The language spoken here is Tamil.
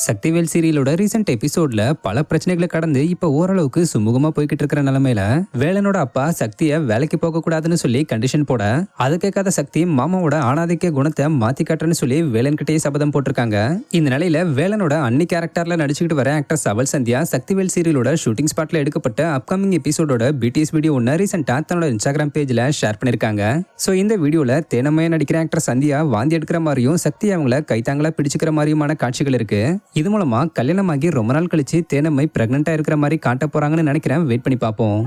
சக்திவேல் சீரியலோட ரீசெண்ட் எபிசோட்ல பல பிரச்சனைகளை கடந்து இப்ப ஓரளவுக்கு சுமூகமா போய்கிட்டு இருக்கிற நிலைமையில வேலனோட அப்பா சக்திய வேலைக்கு போக கூடாதுன்னு சொல்லி கண்டிஷன் போட அதை கேட்காத சக்தி மாமாவோட ஆணாதிக்க குணத்தை மாத்தி காட்டுறேன்னு சொல்லி வேலன் கிட்டே சபதம் போட்டிருக்காங்க. இந்த நிலையில வேலனோட அன்னி கேரக்டர்ல நடிச்சுக்கிட்டு வர ஆக்டர் சவல் சந்தியா சக்திவேல் சீரியலோட ஷூட்டிங் ஸ்பாட்ல எடுக்கப்பட்ட அப்கமிங் எபிசோடோட பிடிஎஸ் வீடியோ ஒன்னு ரீசெண்டா தன்னோட இன்ஸ்டாகிராம் பேஜ்ல ஷேர் பண்ணிருக்காங்க. சோ இந்த வீடியோல தேனமையா நடிக்கிற ஆக்டர் சந்தியா வாந்தி எடுக்கிற மாதிரியும் சக்தி அவங்கள கைத்தாங்களா பிடிச்சுக்கிற மாதிரியுமான காட்சிகள் இருக்கு. இது மூலமா கல்யாணமாகி ரொம்ப நாள் கழிச்சு தேனம்மை பிரெக்னெண்டா இருக்கிற மாதிரி காட்ட போறாங்கன்னு நினைக்கிறேன். வெயிட் பண்ணி பார்ப்போம்.